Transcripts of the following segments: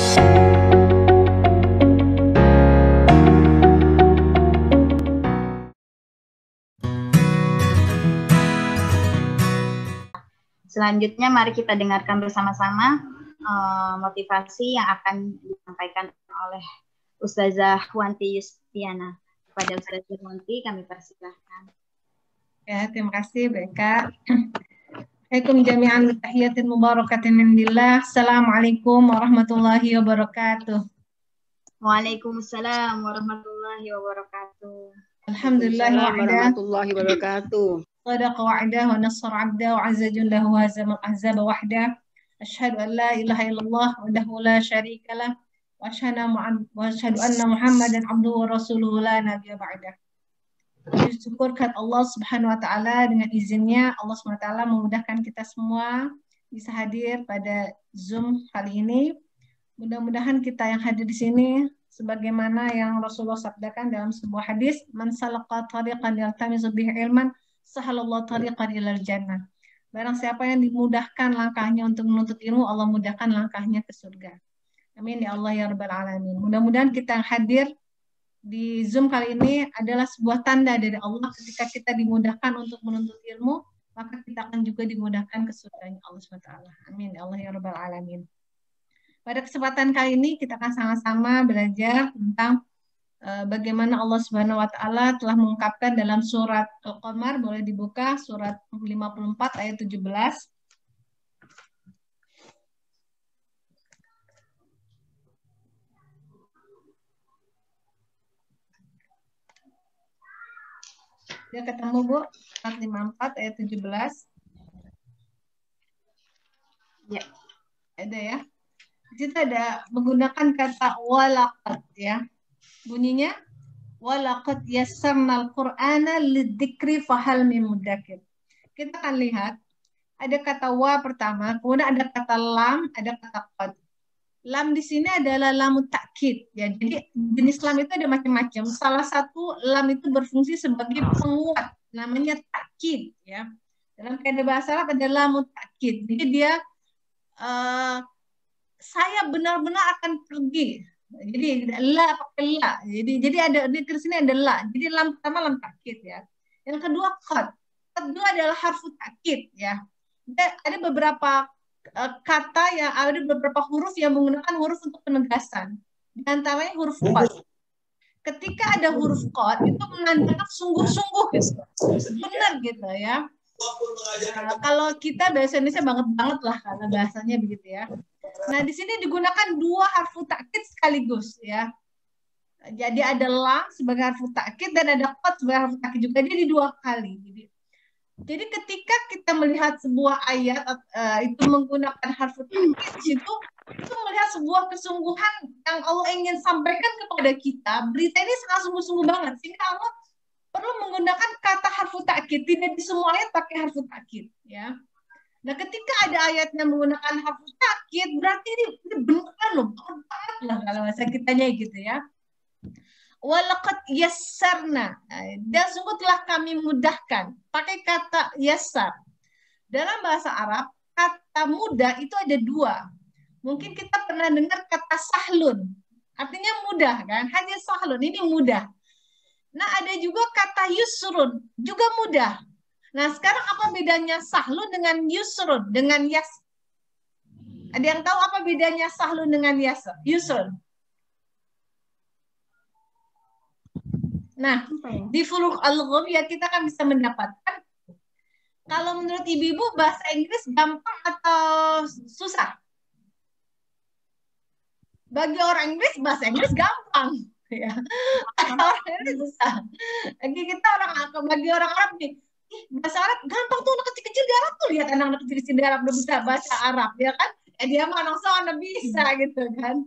Selanjutnya mari kita dengarkan bersama-sama motivasi yang akan disampaikan oleh Ustazah Huanti Yustiana. Kepada Ustazah Huanti kami persilahkan. Ya, terima kasih Beka. Assalamualaikum jami'an tahiyatin mubarakatin minillah. Assalamualaikum warahmatullahi wabarakatuh. Waalaikumsalam warahmatullahi wabarakatuh. Alhamdulillah warahmatullahi wabarakatuh. صدق وعده ونصر عبده وعز جنده وهزم الأحزاب وحده أشهد أن لا إله إلا الله وحده لا شريك له وأشهد أن محمدا عبده ورسوله لا نبي بعده. Syukur kepada Allah Subhanahu wa taala, dengan izinnya Allah Subhanahu wa taala memudahkan kita semua bisa hadir pada Zoom kali ini. Mudah-mudahan kita yang hadir di sini sebagaimana yang Rasulullah sabdakan dalam sebuah hadis, man salaka tariqan yaltamisu bihi ilman sahalallahu tariqan ilal jannah. Barang siapa yang dimudahkan langkahnya untuk menuntut ilmu, Allah mudahkan langkahnya ke surga. Amin ya Allah ya rabbal alamin. Mudah-mudahan kita yang hadir di Zoom kali ini adalah sebuah tanda dari Allah ketika kita dimudahkan untuk menuntut ilmu, maka kita akan juga dimudahkan ke surganya Allah SWT. Amin ya Allah ya rabbal alamin. Pada kesempatan kali ini kita akan sama-sama belajar tentang bagaimana Allah Subhanahu wa taala telah mengungkapkan dalam surat Al-Qamar. Boleh dibuka surat 54 ayat 17. Dia ketemu Bu, surat 54 ayat 17. Ya. Ada ya. Di situ ada menggunakan kata walaqad ya. Bunyinya walaqad yassarnal qur'ana lidzikri fahal min mudzakir. Kita akan lihat ada kata wa pertama, kemudian ada kata lam, ada kata qad. Lam di sini adalah lam takkid ya. Jadi jenis lam itu ada macam-macam. Salah satu lam itu berfungsi sebagai penguat, namanya takkid ya. Dalam kaidah bahasa Arab ada lam takkid. Jadi dia saya benar-benar akan pergi. Jadi la pakai la. Jadi ada di sini ada la. Jadi lam pertama lam takkid ya. Yang kedua qad. Qad adalah harfu takkid ya. Ada beberapa kata yang ada beberapa huruf yang menggunakan huruf untuk penegasan. Di antaranya huruf qad. Ketika ada huruf qad itu menandakan sungguh-sungguh benar gitu ya. Nah, kalau kita bahasa Indonesia banget lah karena bahasanya begitu ya. Nah, di sini digunakan dua harfu takkid sekaligus ya. Jadi ada lam sebagai harfu takkid dan ada qad sebagai harfu takkid juga. Jadi dua kali. Jadi ketika kita melihat sebuah ayat itu menggunakan harfu takkid di situ, itu melihat sebuah kesungguhan yang Allah ingin sampaikan kepada kita. Berita ini sangat sungguh-sungguh banget sehingga Allah perlu menggunakan kata harfu takkid. Tidak di semua ayat pakai harfu takkid ya. Nah, ketika ada ayatnya menggunakan harfu takkid, berarti ini benar loh, banget lah kalau bahasa kitanya gitu ya. Walaqad yassarna, dan sungguh telah kami mudahkan. Pakai kata yassar. Dalam bahasa Arab, kata mudah itu ada dua. Mungkin kita pernah dengar kata sahlun, artinya mudah kan? Hanya sahlun, ini mudah. Nah, ada juga kata yusrun, juga mudah. Nah, sekarang apa bedanya sahlun dengan yusrun, dengan yas? Ada yang tahu apa bedanya sahlun dengan yusrun? Nah, di furuq al-ghamiyah kita kan bisa mendapatkan, kalau menurut ibu-ibu bahasa Inggris gampang atau susah? Bagi orang Inggris, bahasa Inggris gampang. Ya. Orang Inggris susah. Bagi orang Arab nih, bahasa Arab gampang tuh, anak kecil-kecil di Arab tuh, lihat anak-anak kecil-kecil di Arab udah bisa bahasa Arab ya kan, dia mah langsung bisa gitu kan.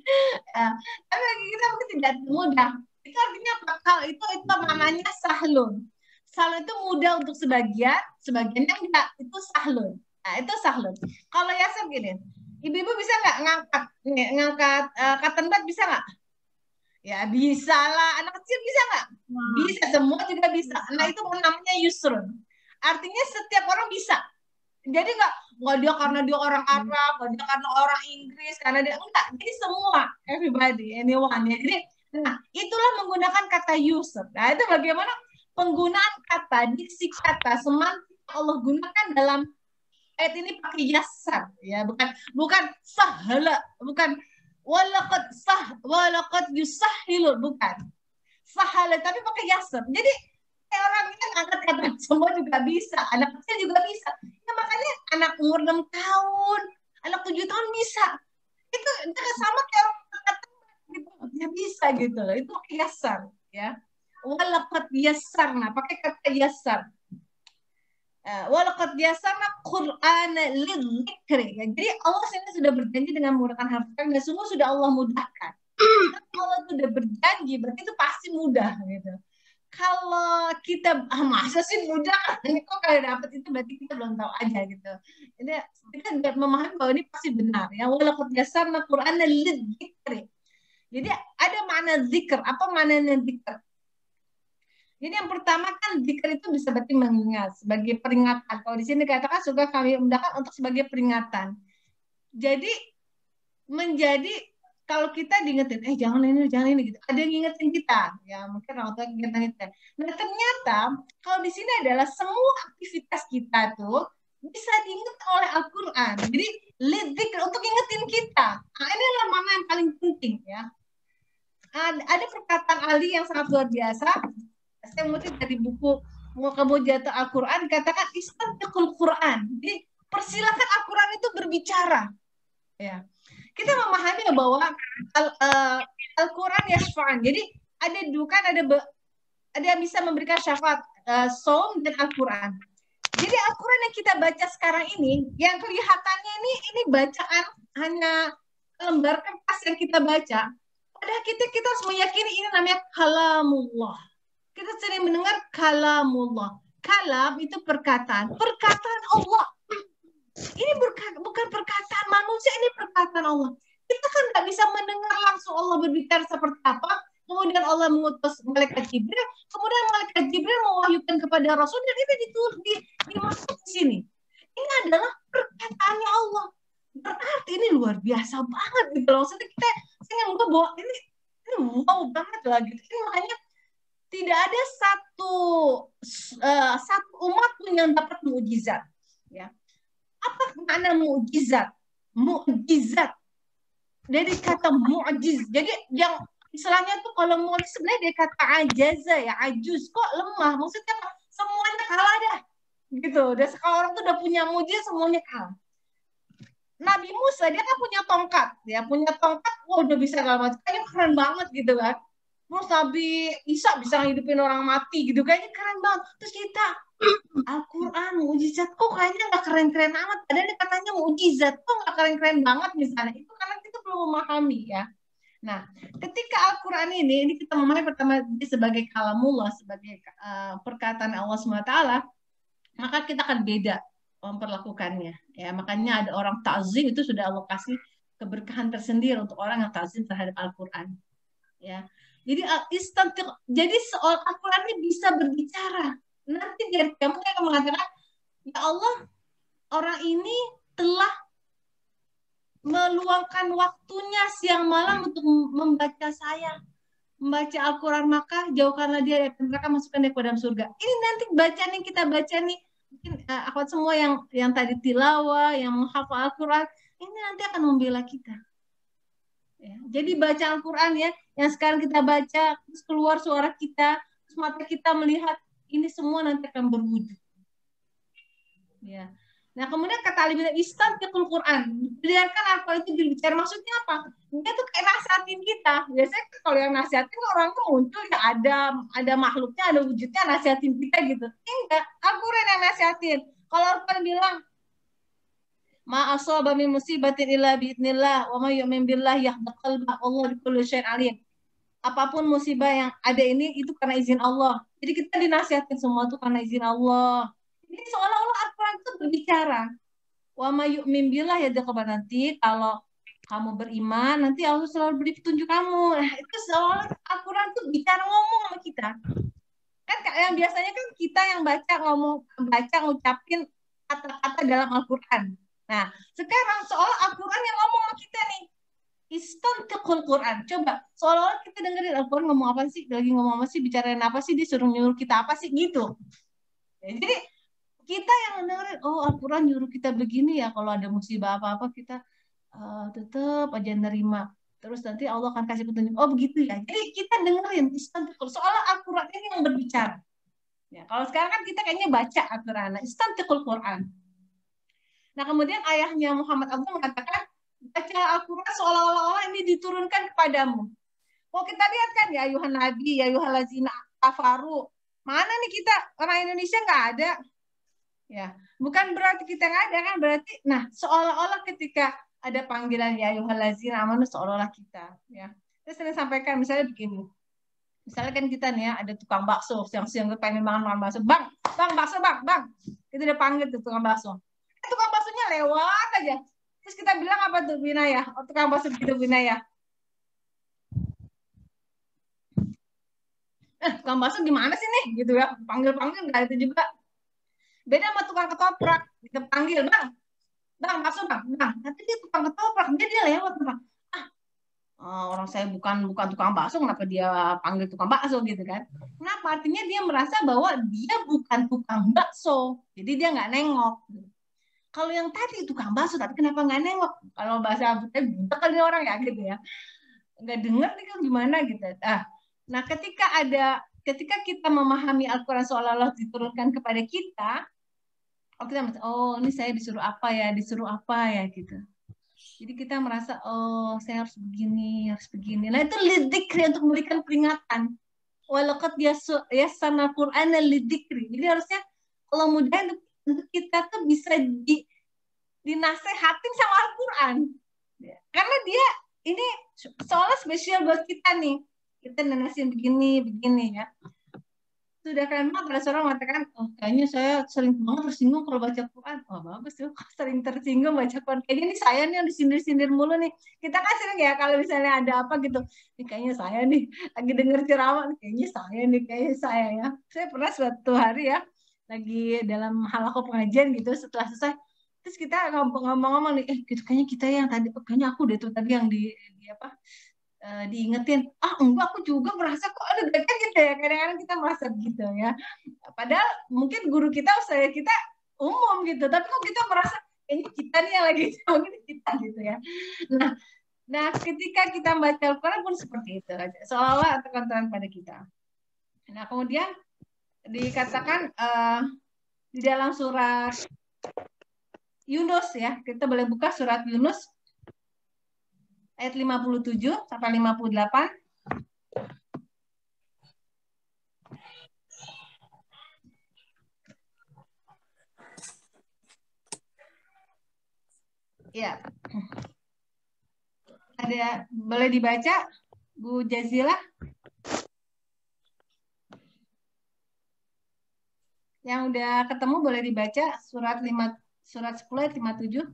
Tapi bagi kita mungkin tidak mudah. Itu artinya apa? Kalau itu namanya sahlun. Sahlun itu mudah untuk sebagiannya enggak, itu sahlun. Nah, itu sahlun. Kalau yasar gini, ibu-ibu bisa nggak ngangkat cotton bud, bisa nggak? Ya bisa lah, anak kecil bisa nggak? Bisa, semua juga bisa. Nah, itu namanya yusrun. Artinya setiap orang bisa. Jadi nggak dia karena dia orang Arab, nggak dia karena orang Inggris, karena dia enggak. Jadi semua, everybody, anyone. Ya. Jadi, nah itulah menggunakan kata Yusuf. Nah itu bagaimana penggunaan kata, diksi kata, semantik Allah gunakan dalam ayat ini pakai yasar, ya bukan sahala, bukan walaqad yusahhilu, bukan sahala, tapi pakai yasar. Jadi orang kan angkat kata semua juga bisa, anak kecil juga bisa. Ya, makanya anak umur 6 tahun, anak 7 tahun bisa. Itu sama kayak orang kata gitu, ya bisa gitu. Itu pakai yasar, ya. Walaqad yasarna, pakai kata yasar. Walaqad yasarna Qur'ana lidzikri. Ya, jadi Allah sini sudah berjanji dengan menggunakan harf dan semua sudah Allah mudahkan. Allah sudah berjanji, berarti itu pasti mudah gitu. Kalau kita masa sih mudah, ini kok kayak dapat itu berarti kita belum tahu aja gitu. Jadi kita memahami bahwa ini pasti benar ya. Walaqad yasarna Qur'ana lidzikri. Jadi ada makna zikr. Apa maknanya zikr? Jadi yang pertama kan zikr itu bisa berarti mengingat sebagai peringatan. Kalau di sini katakan suka kami mudahkan untuk sebagai peringatan. Jadi menjadi kalau kita diingetin, jangan ini gitu. Ada yang ngingetin kita, ya mungkin orang tua kita. Nah ternyata kalau di sini adalah semua aktivitas kita tuh bisa diingat oleh Al-Quran. Jadi lidzikr untuk ingetin kita. Nah, ini adalah mana yang paling penting ya. Ada perkataan ahli yang sangat luar biasa. Saya mengutip dari buku Muqaddimah Al-Quran, dikatakan istantiqul Quran. Jadi persilakan Al-Quran itu berbicara. Ya. Kita memahami bahwa Al-Quran yashfa'an. Jadi ada yang bisa memberikan syafaat, Saum dan Al-Quran. Jadi Al-Quran yang kita baca sekarang ini, yang kelihatannya ini bacaan hanya lembar kertas yang kita baca. Padahal kita harus meyakini ini namanya kalamullah. Kita sering mendengar kalamullah. Kalam itu perkataan Allah. Ini bukan perkataan manusia, ini perkataan Allah. Kita kan nggak bisa mendengar langsung Allah berbicara seperti apa. Kemudian Allah mengutus malaikat Jibril, kemudian malaikat Jibril mewahyukan kepada Rasul, dan itu dimasuk di sini. Ini adalah perkataannya Allah. Berarti ini luar biasa banget gitu loh. Maksudnya saya nggak bahwa ini wow banget lah gitu. Ini makanya tidak ada satu umat pun yang dapat mukjizat. Ya. Apa makna mukjizat? Mukjizat dari kata mu'jiz. Jadi yang istilahnya tuh kalau mu'jiz sebenarnya dari kata ajaza ya, ajuz, kok lemah. Maksudnya semuanya kalah dah. Gitu. Dan kalau orang tuh udah punya mukjizat semuanya kalah. Nabi Musa dia kan punya tongkat, wah udah bisa segala macam. Kayaknya keren banget gitu kan. Terus Nabi Isa bisa ngidupin orang mati gitu, kayaknya keren banget. Terus kita Al-Quran mukjizat kok kayaknya nggak keren-keren amat. Padahal ini katanya mukjizat kok nggak keren-keren banget misalnya. Itu karena kita belum memahami ya. Nah, ketika Al-Quran ini kita memahami pertama sebagai kalamullah, sebagai perkataan Allah SWT, maka kita akan beda memperlakukannya. Ya, makanya ada orang ta'zim itu sudah Allah kasih keberkahan tersendiri untuk orang yang ta'zim terhadap Al-Quran. Ya. Jadi soal Al-Quran ini bisa berbicara. Nanti dari kamu akan mengatakan, ya Allah, orang ini telah meluangkan waktunya siang malam untuk membaca membaca Al-Quran, maka jauhkanlah dia dari neraka, masukkan dia ke dalam surga. Ini nanti bacaan yang kita baca nih, mungkin akhwat semua yang tadi tilawah, yang menghafal Al-Quran, ini nanti akan membela kita. Ya, jadi baca Al-Quran ya, yang sekarang kita baca, terus keluar suara kita, terus mata kita melihat, ini semua nanti akan berwujud. Ya. Nah kemudian kata Ali bin istantiqul Quran, biarkan Al-Quran itu berbicara. Maksudnya apa? Dia tuh kayak nasihatin kita. Biasanya kalau yang nasihatin orang tuh muncul ya ada makhluknya, ada wujudnya nasihatin kita gitu. Enggak, Al-Quran yang nasihatin. Kalau Al-Quran bilang ma asaba min musibatin illa biidznillah wa may yu'min billahi yahdi qalbah Allah bikulli syai'in alim. Apapun musibah yang ada ini itu karena izin Allah. Jadi kita dinasihatin semua itu karena izin Allah. Ini seolah-olah Al-Quran itu berbicara. Wa may yu'min billahi yahdi qalbah, nanti kalau kamu beriman nanti Allah selalu beri petunjuk kamu. Nah, itu seolah Al-Quran itu bicara ngomong sama kita. Kan yang biasanya kan kita yang baca ngucapin kata-kata dalam Al-Quran. Nah, sekarang soal Al-Quran yang ngomong sama kita nih. Istantiqul Quran. Coba, seolah-olah kita dengerin Al-Quran ngomong apa sih, lagi ngomong apa sih, bicarain apa sih, disuruh nyuruh kita apa sih, gitu. Ya, jadi, kita yang dengerin, oh Al-Quran nyuruh kita begini ya, kalau ada musibah apa-apa kita tetap aja nerima. Terus nanti Allah akan kasih petunjuk. Oh begitu ya. Jadi kita dengerin istantiqul. Soalnya Al-Quran ini yang berbicara. Ya, kalau sekarang kan kita kayaknya baca Al-Quran. Istantiqul Quran. Nah kemudian ayahnya Muhammad Abdul mengatakan, baca Al-Quran seolah-olah ini diturunkan kepadamu. Oh kita lihat kan ya ayuhan Nabi, ya ayuhan lazina kafaru. Mana nih kita orang Indonesia nggak ada. Ya, bukan berarti kita nggak ada kan, berarti nah seolah-olah ketika ada panggilan ya ayyuhallazina amanu seolah-olah kita ya. Terus saya sampaikan misalnya begini. Misalnya kan kita nih ya ada tukang bakso siang-siang pengen makan bakso. Bang, bakso bang. Kita udah panggil tuh tukang bakso. Tukang baksonya lewat aja. Terus kita bilang apa tuh Binaya? Oh, tukang bakso gitu Binaya. Tukang bakso gimana sih nih gitu ya. Panggil-panggil enggak itu juga. Beda sama tukang ketoprak. Kita panggil, Bang, bakso bang. Nanti dia tukang ketoprak, dia lewat bang. Orang saya bukan tukang bakso, kenapa dia panggil tukang bakso gitu kan? Kenapa? Artinya dia merasa bahwa dia bukan tukang bakso, jadi dia nggak nengok. Kalau yang tadi tukang bakso, tapi kenapa nggak nengok? Kalau bahasa Abutnya buta kali orang ya gitu ya, nggak dengar nih kan gimana gitu. Nah ketika kita memahami Al-Quran seolah-olah diturunkan kepada kita. Oh ini saya disuruh apa ya gitu. Jadi kita merasa oh saya harus begini. Nah itu lidzikri untuk memberikan peringatan. Walaqad yassarnal Qur'ana lidzikri. Jadi harusnya kalau mudah untuk kita tuh bisa dinasehatin sama Al-Quran. Karena dia ini soalnya spesial buat kita nih. Kita nasihatin begini ya. Sudah kan ada seorang mengatakan, oh kayaknya saya sering banget tersinggung kalau baca Quran. Oh bagus tuh, sering tersinggung baca Quran. Kayaknya ini saya nih yang disindir-sindir mulu nih. Kita kan sering ya kalau misalnya ada apa gitu. Kayaknya saya nih lagi denger ceramah, kayaknya saya ya. Saya pernah suatu hari ya, lagi dalam halaqah pengajian gitu, setelah selesai. Terus kita ngomong-ngomong nih, gitu kayaknya kita yang tadi, kayaknya aku deh tuh tadi yang diingetin, enggak aku juga merasa kok ada baiknya gitu ya, kadang-kadang kita merasa gitu ya, padahal mungkin guru kita usaha kita umum gitu, tapi kok kita merasa kayaknya kita nih yang lagi mungkin kita gitu ya. Nah ketika kita baca Al-Quran pun seperti itu seolah-olah tekan-tekan pada kita. Nah kemudian dikatakan di dalam surat Yunus ya, kita boleh buka surat Yunus ayat 57 sampai 58. Ya. Ada boleh dibaca Bu Jazila? Yang udah ketemu boleh dibaca surat 10 ayat 57.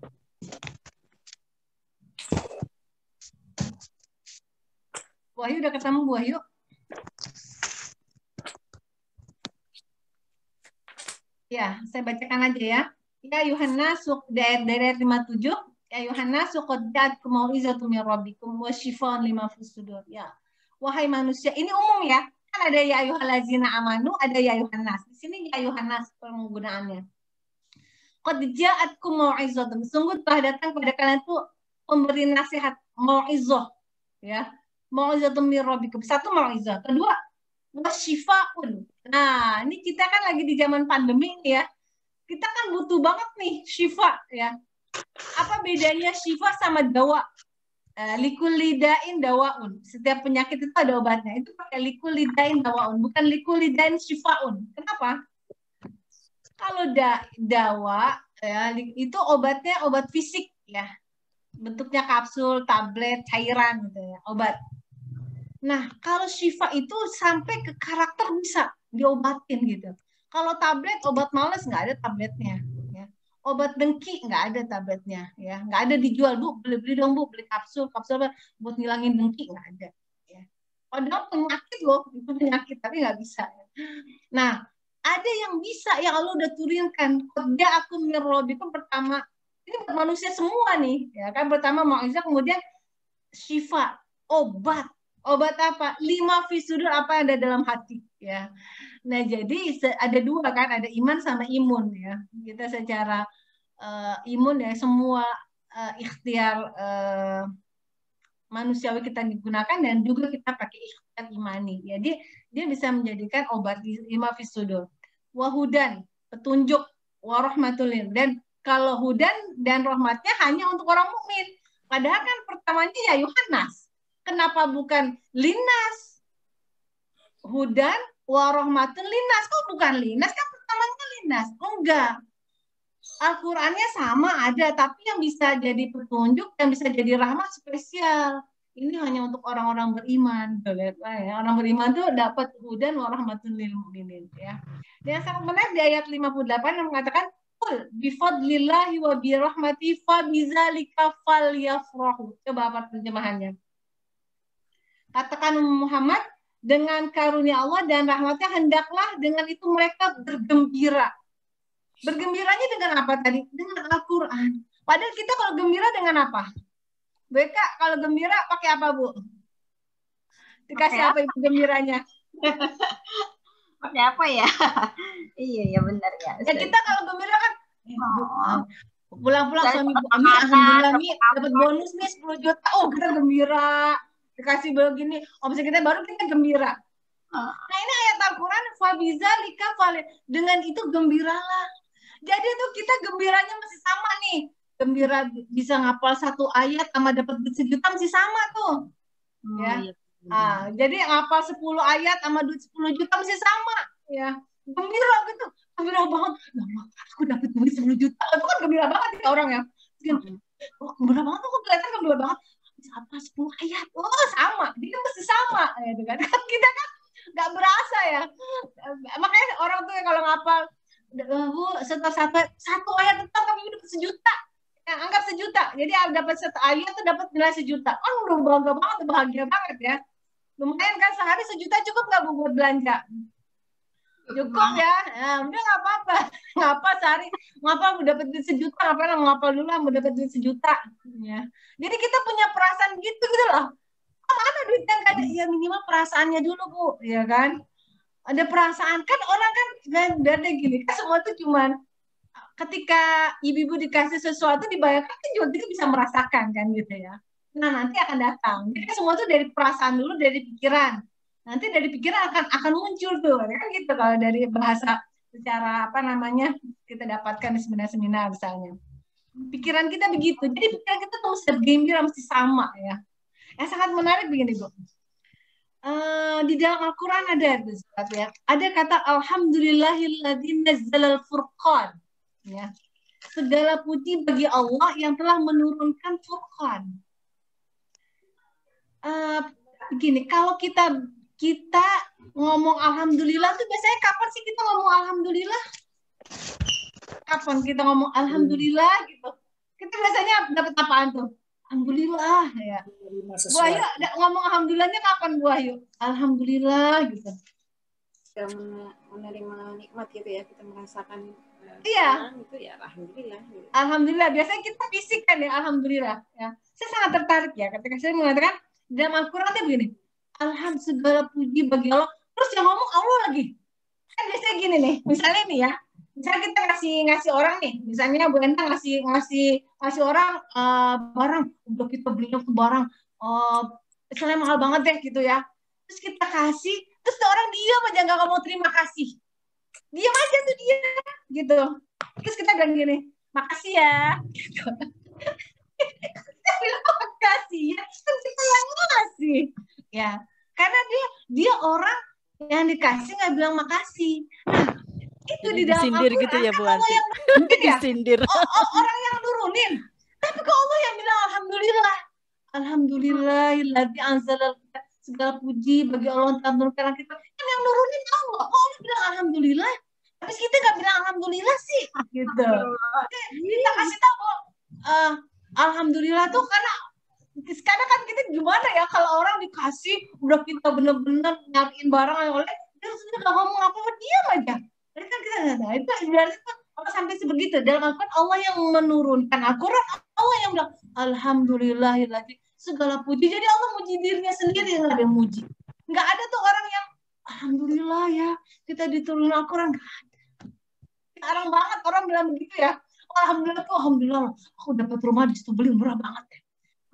Wahyu udah ketemu Bu Wahyu? Ya, saya bacakan aja ya. Ya Yuhannas dari ayat 57. Ya Yuhannas qad ja'atkum mau'izatun min rabbikum wa shifaa'un lima fis sudur. Ya. Wahai manusia, ini umum ya. Kan ada ya ayyuhallazina amanu, ada ya Yuhannas. Di sini ya Yuhannas penggunaannya. Qad ja'atkum mau'izatun. Sungguh telah datang kepada kalian itu pemberi nasihat, mau'izah. Ya. Mau'izatun min rabbikum. Satu mau'izah. Kedua, wasyifaun. Nah, ini kita kan lagi di zaman pandemi nih ya. Kita kan butuh banget nih syifa ya. Apa bedanya syifa sama dawa? Likulidain dawaun. Setiap penyakit itu ada obatnya. Itu pakai likulidain dawaun, bukan likulidain syifaun. Kenapa? Kalau dawa ya, itu obatnya obat fisik ya. Bentuknya kapsul, tablet, cairan gitu ya, obat. Nah, kalau syifa itu sampai ke karakter bisa diobatin gitu. Kalau tablet, obat males nggak ada tabletnya. Ya. Obat dengki nggak ada tabletnya. Ya. Nggak ada dijual, Bu. Beli dong, Bu. Beli kapsul buat ngilangin dengki nggak ada. Ya. Padahal penyakit loh, itu penyakit, tapi nggak bisa. Ya. Nah, ada yang bisa yang Allah udah turunkan. Qad aku min rabbikum pertama. Ini buat manusia semua nih, ya kan? Pertama mau'izah, kemudian syifa, obat. Obat apa? 5 fi sudur, apa yang ada dalam hati, ya. Nah, jadi ada 2 kan, ada iman sama imun, ya. Kita secara imun ya semua ikhtiar manusiawi kita digunakan dan juga kita pakai ikhtiar imani. Jadi dia bisa menjadikan obat 5 fi sudur. Wahudan, petunjuk, warahmatul lil, dan kalau hudan dan rahmatnya hanya untuk orang mukmin. Padahal kan pertamanya ya Yohanes. Kenapa bukan linas? Hudan warahmatul linas. Kok bukan linas? Kan pertamanya linas. Enggak. Al-Qur'annya sama ada, tapi yang bisa jadi petunjuk, yang bisa jadi rahmat spesial. Ini hanya untuk orang-orang beriman. Orang beriman tuh dapat hudan warahmatul lil mukminin, ya. Dan yang sangat menarik di ayat 58 yang mengatakan qul bifadlillahi wa birahmati fa bidzalika falyafrahu. Coba apa terjemahannya? Katakan Muhammad, dengan karunia Allah dan rahmatnya hendaklah dengan itu mereka bergembira. Bergembiranya dengan apa tadi? Dengan Al-Qur'an. Padahal kita kalau gembira dengan apa? BK kalau gembira pakai apa, Bu? Dikasih apa itu gembiranya? Pakai apa ya? Iya benar ya. Ya kita kalau gembira kan pulang-pulang suami kami alhamdulillah nih dapat bonus nih 10 juta. Oh, kita gembira. Dikasih begini, omset kita baru kita gembira. Nah, ini ayat Al-Qur'an fabizalika dengan itu gembiralah. Jadi tuh kita gembiranya masih sama nih. Gembira bisa ngapal 1 ayat sama dapat duit 1 juta masih sama tuh. Ya. Iya. Jadi ngapal 10 ayat sama duit 10 juta masih sama, ya. Gembira gitu. Gembira banget. Aku dapat duit 10 juta. Itu kan gembira banget ya orang ya. Oh, gembira banget tuh, kelihatan gembira banget. Apa 10 ayat? Oh, sama. Dia masih sama, gitu kan. Kita kan nggak berasa ya. Makanya orang tuh kalau ngapal, Bu, setelah 1 ayat tetap kami udah 1 juta. Ya, anggap 1 juta. Jadi dapat 1 ayat tuh dapat nilai 1 juta. Oh, udah bangga banget, bahagia banget ya. Lumayan kan, sehari 1 juta cukup nggak Bu buat belanja? Cukup ya. Nah, udah nggak apa-apa. Ngapa sehari, ngapa mau dapat duit 1 juta, ngapain ngapal dulu mau dapat duit 1 juta. Ya. Jadi kita punya perasaan gitu loh. Mana duitnya nggak ada? Ya minimal perasaannya dulu, Bu, ya kan? Ada perasaan kan, orang kan dari gini kan, semua tuh cuman ketika ibu-ibu dikasih sesuatu dibayarkan kan juga kita bisa merasakan kan gitu ya. Nah, nanti akan datang. Jadi semua tuh dari perasaan dulu, dari pikiran. Nanti dari pikiran akan muncul tuh kan gitu kalau dari bahasa secara apa namanya kita dapatkan di seminar-seminar misalnya. Pikiran kita begitu. Jadi pikiran kita tuh mesti gembira, mesti sama ya. Yang sangat menarik begini, Bu. Di dalam Al-Quran ada ya. Ada kata alhamdulillahilladzi nazzalal furqan. Ya. Segala puji bagi Allah yang telah menurunkan Furqan. Begini, kalau kita ngomong alhamdulillah tuh biasanya kapan sih kita ngomong alhamdulillah? Kapan kita ngomong alhamdulillah gitu? Kita biasanya dapat apaan tuh? Alhamdulillah ya. Bu Ayu ngomong alhamdulillahnya kapan, Bu Ayu? Alhamdulillah gitu. Kita menerima nikmat gitu ya, kita merasakan iya itu ya alhamdulillah. Alhamdulillah, biasanya kita fisik kan ya alhamdulillah ya. Saya sangat tertarik ya ketika saya mengatakan dalam Al-Qur'an itu begini. Alhamdulillah segala puji bagi Allah. Terus yang ngomong Allah lagi. Kan biasanya gini nih, misalnya nih ya. Misalnya kita ngasih orang nih, misalnya Bu Enta ngasih orang barang, udah kita belinya ke barang misalnya mahal banget deh gitu ya. Terus kita kasih, terus orang diam aja nggak mau terima kasih. Diam aja tuh dia gitu. Terus kita bilang gini, makasih ya gitu. Kita bilang makasih ya, kan kita yang ngasih ya, karena dia orang yang dikasih nggak bilang makasih. Nah, itu jadi di dalam disindir Al-Quran, gitu ya Bu Anti. Disindir. Orang yang nurunin, tapi kok Allah yang bilang alhamdulillah. Alhamdulillahilladzi anzalal kitab, segala puji bagi Allah yang telah menurunkan kita. Kan yang nurunin Allah. Kok Allah bilang alhamdulillah? Tapi kita nggak bilang alhamdulillah sih, gitu. Kita kasih tahu alhamdulillah tuh karena sekarang kan kita gimana ya kalau orang dikasih udah kita bener-bener nyariin barang yang oleh dia sudah nggak ngomong apa-apa, diam aja. Jadi kan kita nggak, itu berarti kan apa sampai sebegitu. Dalam Al-Quran Allah yang menurunkan Al-Quran, Allah yang bilang alhamdulillahilladzi, segala puji. Jadi Allah muji dirinya sendiri, nggak ada yang muji. Nggak ada tuh orang yang alhamdulillah ya kita diturunin Al-Quran. Jarang banget orang bilang begitu ya. Alhamdulillah tuh, alhamdulillah aku dapat rumah di situ, beli murah banget ya.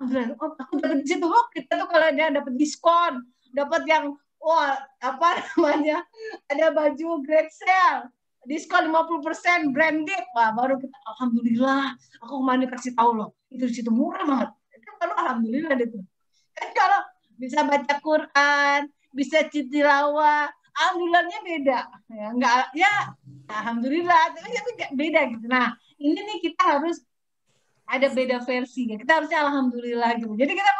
Alhamdulillah, oh, aku dapat di situ. Oh, kita tuh kalau ada dapat diskon, dapat yang wah apa namanya, ada baju great sale, diskon 50% branded, wah baru kita alhamdulillah. Aku kemarin kasih tahu loh, itu di situ murah banget. Itu baru alhamdulillah itu. Kan kalau bisa baca Quran, bisa tilawah, alhamdulillahnya beda. Ya enggak ya, alhamdulillah tapi beda gitu. Nah, ini nih kita harus ada beda versi ya. Kita harusnya alhamdulillah gitu. Jadi kita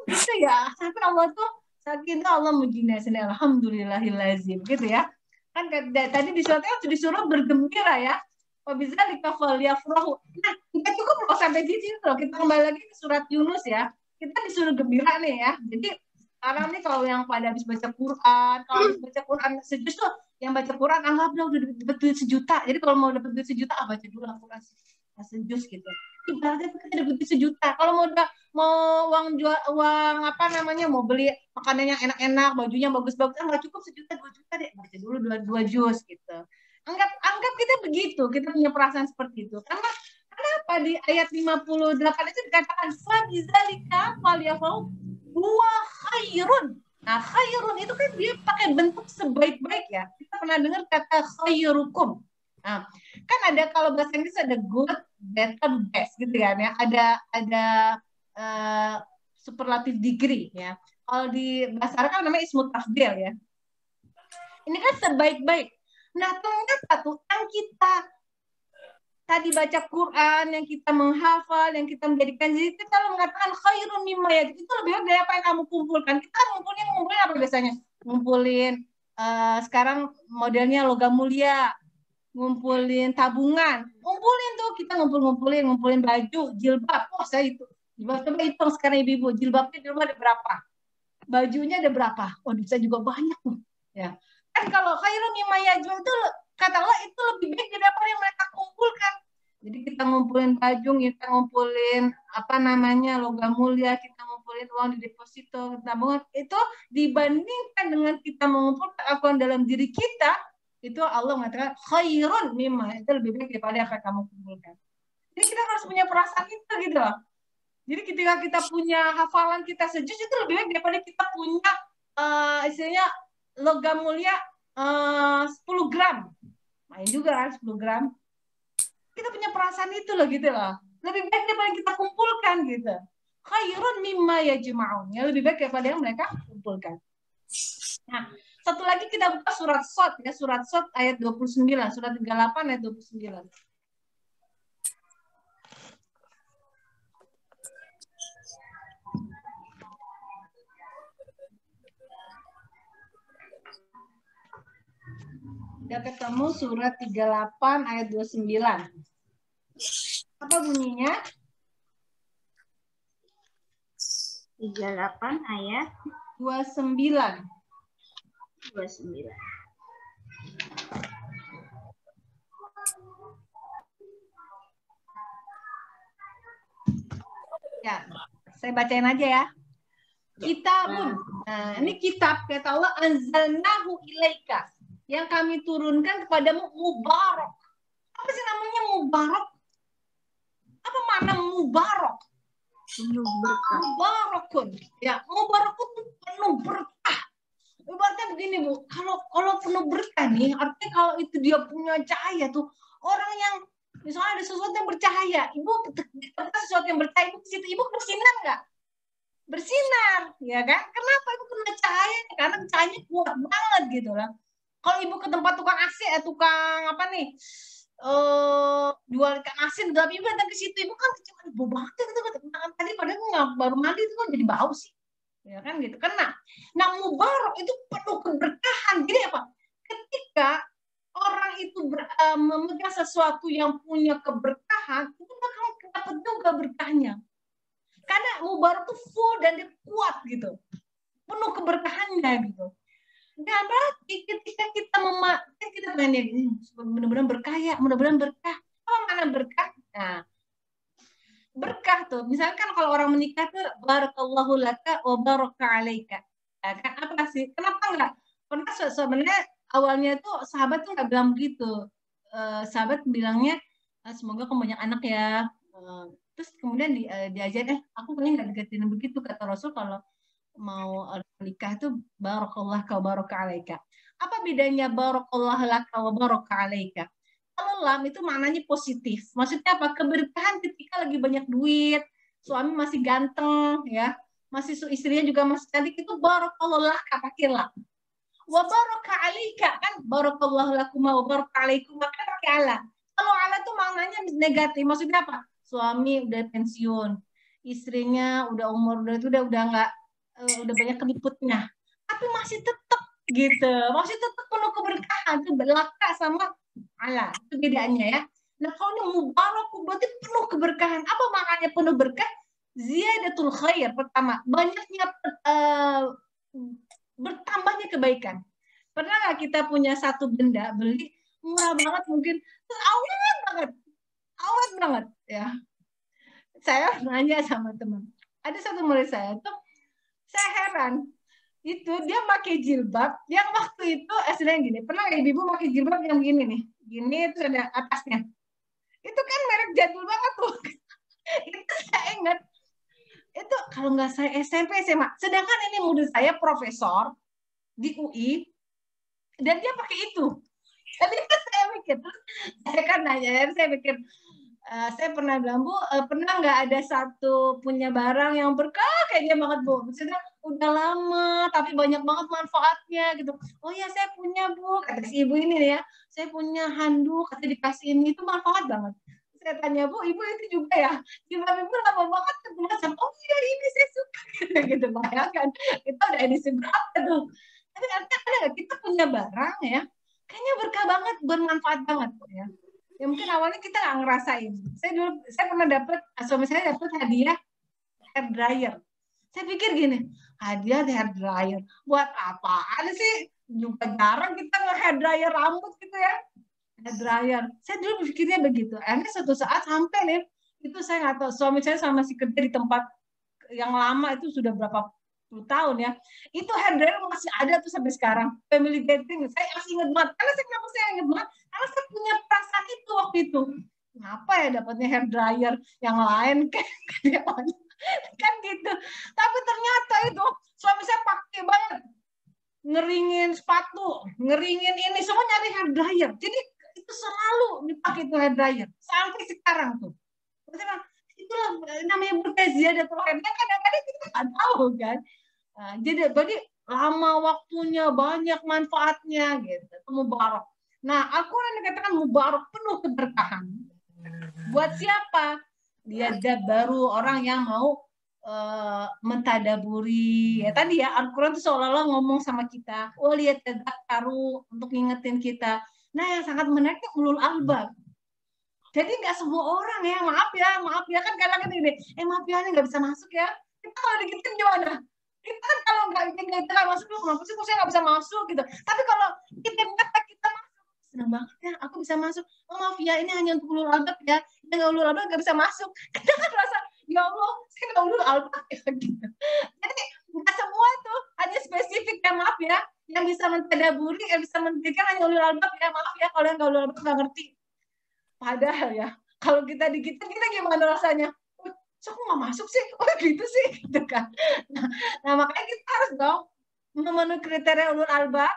bisa ya, sampai Allah tuh saking Allah mujinya sendiri, alhamdulillahilazim gitu ya. Kan tadi di suratnya disuruh bergembira ya. Bisa dikafal ya furahu. Nah, kita cukup loh sampai di sini loh. Kita kembali lagi ke surat Yunus ya. Kita disuruh gembira nih ya. Jadi sekarang nih kalau yang pada habis baca Quran, kalau habis baca Quran sejus tuh, yang baca Quran anggaplah udah dapat duit 1 juta. Jadi kalau mau dapat duit 1 juta, baca dulu Al-Quran sejus gitu. Ibaratnya kita dapat duit 1 juta. Kalau mau uang apa namanya, mau beli makanan yang enak-enak, bajunya bagus-bagus, nggak cukup 1 juta 2 juta deh, baca dulu 2 juz gitu. Anggap kita begitu, kita punya perasaan seperti itu. Karena kenapa di ayat 58 itu dikatakan fadzalika falyafau huwa khairun. Nah, khairun itu kan dia pakai bentuk sebaik-baik ya. Kita pernah dengar kata khairukum. Nah, kan ada kalau bahasa Inggris ada good, better, best gitu kan ya. Ada superlative degree ya. Kalau di bahasa Arab kan namanya ismu tafdil ya. Ini kan sebaik-baik. Nah, ternyata tuh yang kita tadi baca Quran, yang kita menghafal, yang kita menjadikan, jadi kita kalau mengatakan khairun mimma yajid, itu lebih baik dari apa yang kamu kumpulkan. Kita ngumpulin apa biasanya? Ngumpulin sekarang modelnya logam mulia, ngumpulin tabungan, ngumpulin tuh, kita ngumpulin baju, jilbab. Oh, saya itu jilbab, coba hitung sekarang ibu-ibu, jilbabnya di rumah ada berapa, bajunya ada berapa. Oh, bisa juga banyak tuh ya. Kan kalau khairun mimma yajid itu kata Allah itu lebih baik dari apa yang mereka kumpulkan. Jadi kita ngumpulin baju, kita ngumpulin apa namanya logam mulia, kita ngumpulin uang di deposito, tabungan, itu dibandingkan dengan kita mengumpulkan Al-Quran dalam diri kita, itu Allah mengatakan khairun mimma, itu lebih baik daripada apa yang kamu kumpulkan. Jadi kita harus punya perasaan itu gitu loh. Jadi ketika kita punya hafalan kita sejus, itu lebih baik daripada kita punya istilahnya logam mulia 10 gram. Main juga kan 10 gram. Kita punya perasaan itu loh gitu loh. Lebih baik daripada yang kita kumpulkan gitu. Khairun mimma yajma'un. Ya, lebih baik daripada yang mereka kumpulkan. Nah, satu lagi kita buka surat Shad ya, surat Shad ayat 29, surat 38 ayat 29. Udah ketemu surat 38 ayat 29. Apa bunyinya? 38 ayat 29. 29. Ya, saya bacain aja ya. Kitabun. Nah, ini kitab kata Allah, anzalnahu ilaika, yang kami turunkan kepadamu mubarak. Apa sih namanya mubarak? Apa makna mubarak? Penuh berkah. Mubarakun. Ya, mubarakun itu penuh berkah. Ibaratnya begini Bu, kalau penuh berkah nih, artinya kalau itu dia punya cahaya tuh, orang yang misalnya ada sesuatu yang bercahaya, ibu sesuatu yang bercahaya, ibu ke situ, ibu bersinar nggak? Bersinar, ya kan? Kenapa ibu kena cahaya? Karena cahayanya kuat banget gitu lah. Kalau ibu ke tempat tukang AC, tukang apa nih, jual ikan asin, tapi ibu datang ke situ, ibu kan cuma bau banget gitu, tadi padahal nggak baru mandi itu kan jadi bau sih, ya kan gitu. Kena. Nah, mubarak itu penuh keberkahan. Jadi apa? Ketika orang itu memegang sesuatu yang punya keberkahan, itu bakal dapat juga berkahnya. Karena mubarak itu full dan dia kuat gitu, penuh keberkahannya gitu. Nah, berarti ketika kita kita pengen mudah-mudahan berkah ya, mudah-mudahan berkah. Apa mana berkah? Nah, berkah tuh, misalkan kalau orang menikah tuh barakallahu laka wa baraka alaika. Ya, kan apa sih? Kenapa enggak? Karena sebenarnya awalnya tuh sahabat tuh nggak bilang begitu. Sahabat bilangnya semoga kamu banyak anak ya. Terus kemudian diajar aku kayaknya nggak digatiin begitu kata Rasul kalau mau menikah itu barakallah ka baraka alaika. Apa bedanya barakallah laka wa baraka alaika? Kalau lam itu maknanya positif. Maksudnya apa? Keberkahan ketika lagi banyak duit, suami masih ganteng ya, masih istrinya juga masih cantik, itu barakallah laka, pakai la. Wa baraka alaika, kan barakallahu lakum wa baraka alaikum, maka pakai ala. Kalau ala itu maknanya negatif. Maksudnya apa? Suami udah pensiun, istrinya udah umur udah nggak udah banyak keriputnya, tapi masih tetap gitu, masih tetap penuh keberkahan. Itu belaka sama ala, itu bedanya ya. Nah kalau ini mubarak berarti penuh keberkahan. Apa maknanya penuh berkah? Ziyadatul khair, pertama banyaknya bertambahnya kebaikan. Pernah nggak kita punya satu benda beli murah banget mungkin, terus awet banget ya. Saya nanya sama teman, ada satu murid saya tuh, saya heran, itu dia pakai jilbab yang waktu itu aslinya gini. Pernah nggak ibu pakai jilbab yang gini nih, gini itu ada atasnya, itu kan merek jadul banget tuh. Itu saya ingat, itu kalau nggak saya SMP SMA, sedangkan ini murid saya profesor di UI dan dia pakai itu. Jadi saya mikir, terus saya kan nanya, saya mikir, saya pernah bilang, Bu, pernah nggak ada satu punya barang yang berkah kayaknya banget, Bu? Maksudnya udah lama tapi banyak banget manfaatnya gitu. Oh ya saya punya, Bu, kata si ibu ini ya, saya punya handuk, kata dikasih ini, itu manfaat banget. Saya tanya, Bu, ibu itu juga ya? Jilbab ibu lama banget kemasan. Oh iya ini saya suka gitu, bayangkan kita udah edisi berapa tuh. Tapi artinya kita punya barang ya, kayaknya berkah banget, bermanfaat banget ya. Ya mungkin awalnya kita nggak ngerasain. Saya pernah dapat, suami saya dapat hadiah hair dryer. Saya pikir gini, hadiah hair dryer buat apaan sih? Juga jarang kita nge-hair dryer rambut gitu ya. Hair dryer. Saya dulu berpikirnya begitu. Akhirnya suatu saat sampai nih, itu saya nggak tahu, suami saya sama masih kerja di tempat yang lama itu sudah berapa puluh tahun ya. Itu hair dryer masih ada tuh sampai sekarang. Family dating. Saya masih ingat banget. Kenapa saya ingat banget? Karena saya punya perasaan itu waktu itu. Kenapa ya dapatnya hair dryer yang lain kan gitu. Tapi ternyata itu suami saya pakai banget. Ngeringin sepatu, ngeringin ini, semua nyari hair dryer. Jadi itu selalu dipakai itu hair dryer. Sampai sekarang tuh. Maksudnya, itulah namanya berkezia dan kadang-kadang kita nggak tahu kan. Nah, jadi lama waktunya, banyak manfaatnya gitu. Itu mubarak. Nah, Al-Quran dikatakan mubarak, penuh keberkahan. Buat siapa? Dia baru orang yang mau mentadaburi. Ya tadi ya, Al-Quran itu seolah-olah ngomong sama kita. Oh, lihat taru untuk ngingetin kita. Nah, yang sangat menarik ulul albab. Jadi nggak semua orang ya, maaf ya kan kadang-kadang ini, maaf ya, ini nggak bisa masuk ya. Kita kalau digituin gimana? Kita kan kalau nggak masuk, kenapa sih saya nggak bisa masuk gitu. Tapi kalau kita kata kita masuk, senang banget ya, aku bisa masuk. Oh maaf ya, ini hanya untuk ulul albab ya. Yang nggak ulul albab nggak bisa masuk. Kita kan merasa, ya Allah, saya nggak ulul albab ya gitu. Jadi nggak semua tuh hanya spesifik ya, maaf ya. Yang bisa mentadaburi, yang bisa mendengarkan hanya ulul albab ya, maaf ya. Kalau yang nggak ulul albab nggak ngerti. Padahal ya, kalau kita digituin kita gimana rasanya? So, aku nggak masuk sih, gitu sih, gitu kan. Nah, makanya kita harus dong memenuhi kriteria ulul albab,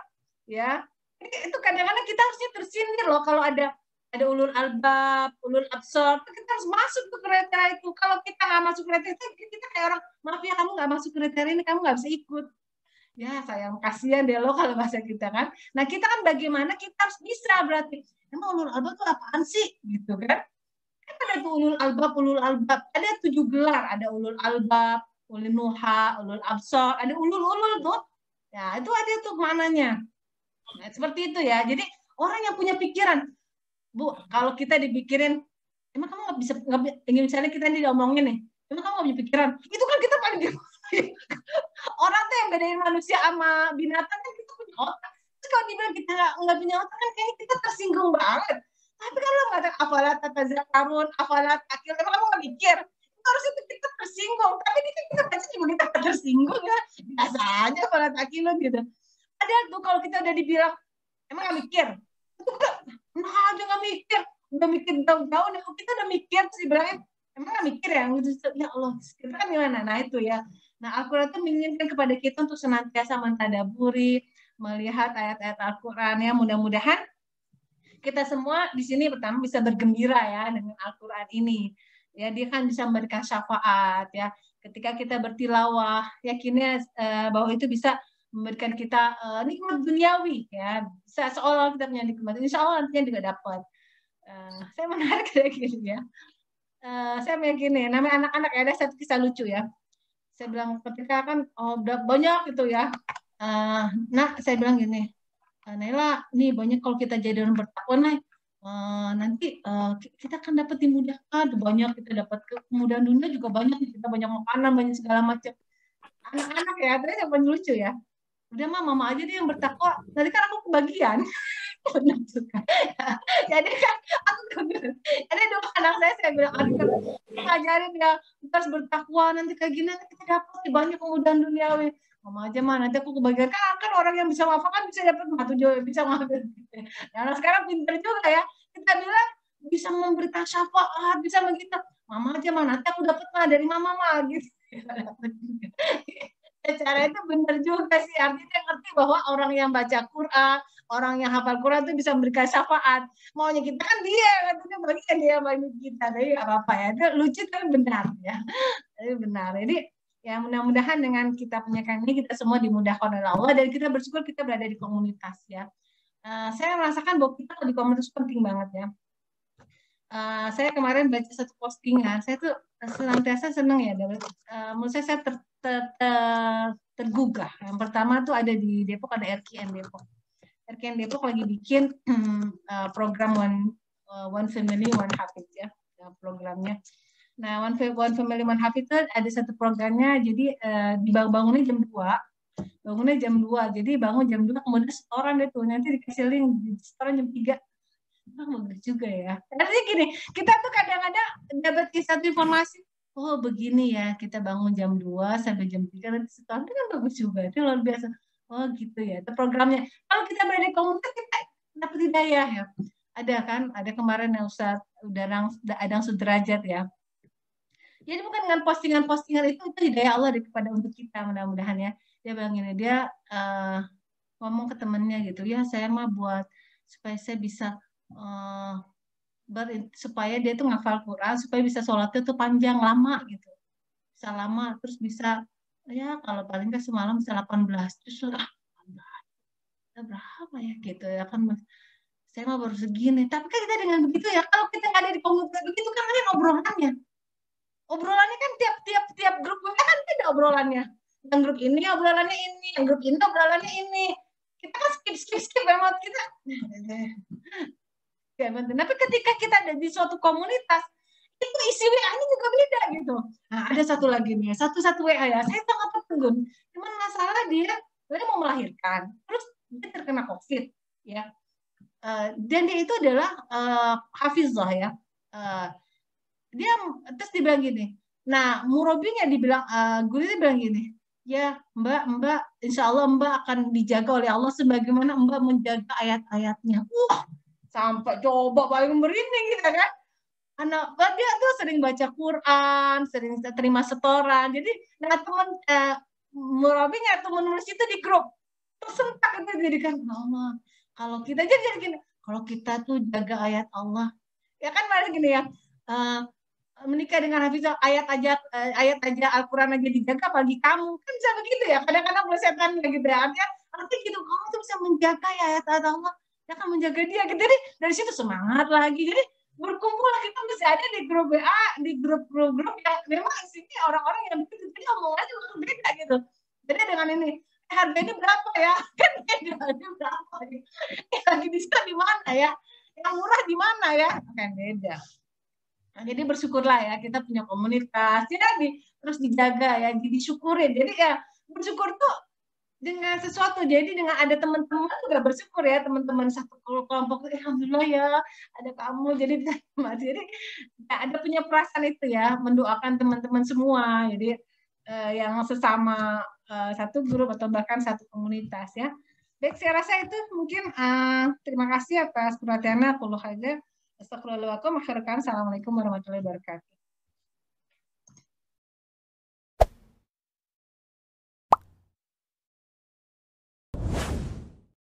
ya. Itu kadang-kadang kita harusnya tersindir loh kalau ada ulul albab, ulul absor, kita harus masuk ke kriteria itu. Kalau kita nggak masuk kriteria itu, kita kayak orang, maaf ya kamu nggak masuk kriteria ini, kamu nggak bisa ikut. Ya sayang, kasihan deh lo kalau bahasa kita kan. Nah kita kan bagaimana kita harus bisa berarti. Emang ulul albab itu apaan sih? Gitu kan. Kan ada tuh ulul albab. Ada 7 gelar. Ada ulul albab, ulul nuha, ulul absor. Ada ulul tuh. Ya itu ada tuh mananya. Nah, seperti itu ya. Jadi orang yang punya pikiran. Bu, kalau kita dipikirin, emang kamu nggak bisa, misalnya kita diomongin nih. Emang kamu nggak punya pikiran? Itu kan kita paling orang tuh yang bedain manusia sama binatang kan kita punya otak. Terus kalau dibilang kita nggak punya otak kan kayaknya kita tersinggung banget. Tapi kalau nggak ada afalat tazakkarun, afalat akil, emang kamu nggak mikir? Itu harusnya kita tersinggung. Tapi ini kan kita baca juga kita tersinggung ya. Biasa aja afalat akil gitu. Padahal tuh kalau kita udah dibilang, emang nggak mikir? Itu kan, nah aja nggak mikir. Udah mikir jauh-jauh nih. Kita udah mikir terus dibilangin, emang nggak mikir ya? Ya Allah, kita kan gimana? Nah itu ya. Nah Al-Quran itu menginginkan kepada kita untuk senantiasa mentadaburi, melihat ayat-ayat Al-Quran ya. Mudah-mudahan kita semua di sini pertama bisa bergembira ya dengan Al-Quran ini. Ya, dia kan bisa memberikan syafaat ya. Ketika kita bertilawah, yakinnya bahwa itu bisa memberikan kita nikmat duniawi ya. Bisa seolah kita punya nikmat. Insya Allah nantinya juga dapat. Saya menarik kayak gini ya. Saya meyakini, namanya anak-anak ya, ada satu kisah lucu ya. Saya bilang ketika kan banyak gitu ya. Nah, saya bilang gini, Naila, nih banyak kalau kita jadi orang bertakwa, Nay, nanti kita akan dapat dimudahkan, banyak kita dapat kemudahan dunia juga banyak, kita banyak makanan, banyak segala macam. Anak-anak ya, terus yang paling lucu ya. Udah mama aja deh yang bertakwa, nanti kan aku kebagian. Benar juga. Jadi kan aku jadi dulu anak saya bilang, ngajarin dia harus bertakwa, nanti kayak gini nanti kita dapat banyak kemudahan duniawi. Mama aja mah nanti aku kebagian kan orang yang bisa maafkan kan bisa dapat bisa maafkan. Nah sekarang pintar juga ya, kita bilang bisa memberikan syafaat, bisa begitu. Mama aja mah nanti aku dapat mah dari mama mah gitu. Cara itu benar juga sih, artinya ngerti bahwa orang yang baca Quran, orang yang hafal Quran itu bisa memberikan syafaat. Maunya kita kan dia, katanya bagian dia bagi kita, tapi apa ya, itu lucu tapi benar ya, tapi benar. Jadi ya mudah-mudahan dengan kita punya ini kita semua dimudahkan oleh Allah dan kita bersyukur kita berada di komunitas ya. Saya merasakan bahwa kita di komunitas penting banget ya. Saya kemarin baca satu postingan, saya tuh senantiasa senang ya. Menurut saya tergugah. Yang pertama tuh ada di Depok, ada RKN Depok. RKN Depok lagi bikin program One Family One Hafidz ya, programnya. Nah, One Family One Hafidz itu ada satu programnya, jadi dibangunnya jam 2. Bangunnya jam 2, jadi bangun jam 2, kemudian setoran deh tuh, nanti dikasih link, setoran jam 3. Bagus juga ya. Artinya gini, kita tuh kadang-kadang dapat satu informasi, oh begini ya, kita bangun jam 2 sampai jam 3, nanti setoran, itu kan bagus juga, itu luar biasa. Oh gitu ya, itu programnya. Kalau kita berada di komunitas, kita dapat hidayah ya. Ada kan, ada kemarin yang Ustaz Adang Sudrajat ya. Jadi bukan dengan postingan-postingan itu hidayah Allah kepada untuk kita, mudah-mudahan ya. Dia bilang gini, dia ngomong ke temennya gitu, ya saya mah buat supaya saya bisa supaya dia tuh ngafal Quran, supaya bisa sholatnya tuh panjang, lama gitu. Bisa lama, terus bisa, ya kalau paling nggak semalam bisa 18. Terus berapa ya gitu ya kan, saya mah baru segini. Tapi kan kita dengan begitu ya, kalau kita nggak ada di komunitas begitu kan ada obrolannya kan tiap grup kan ada obrolannya. Yang grup ini obrolannya ini, yang grup ini obrolannya ini. Kita kan skip memang kita. Ya, tapi ketika kita ada di suatu komunitas, itu isi WA-nya juga beda gitu. Nah, ada satu lagi nih, satu WA ya. Saya sangat tertegun. Cuman masalah dia mau melahirkan, terus dia terkena COVID, ya. Dan dia itu adalah hafizah ya. Dia terus dibilang gini. Nah, murabinya dibilang, gurunya bilang gini, ya Mbak, insya Allah Mbak akan dijaga oleh Allah sebagaimana Mbak menjaga ayat-ayatnya. Sampai coba paling merinding gitu kan. Anak dia tuh sering baca Quran, sering terima setoran. Jadi nah teman murabinya tuh menulis itu di grup. Tersentak itu jadi kan Allah. Kalau kita jadi gini, kalau kita tuh jaga ayat Allah, ya kan malah gini ya. Menikah dengan hafizah ayat aja Al-Quran aja dijaga, apalagi kamu kan bisa begitu ya. Kadang-kadang setan gitu ya. Artinya gitu, kamu tuh bisa menjaga ayat Allah. Dia akan menjaga dia. Jadi dari situ semangat lagi. Jadi berkumpul kita bisa ada di grup WA, di grup-grup yang memang isinya orang-orang yang begitu. Jadi omongannya juga beda gitu. Jadi dengan ini, harga ini berapa ya? Kan beda, berapa ya? Lagi diskon di mana ya? Yang murah di mana ya? Kan beda. Nah, jadi bersyukurlah ya kita punya komunitas. Terus dijaga ya, disyukurin. Jadi ya bersyukur tuh dengan sesuatu. Jadi dengan ada teman-teman juga bersyukur ya, teman-teman satu kelompok, alhamdulillah ya ada kamu, jadi bisa jadi ada punya perasaan itu ya, mendoakan teman-teman semua, jadi yang sesama satu grup atau bahkan satu komunitas ya. Baik, saya rasa itu mungkin terima kasih atas perhatiannya. Aku aja. Astagfirullahaladzim. Assalamualaikum warahmatullahi wabarakatuh.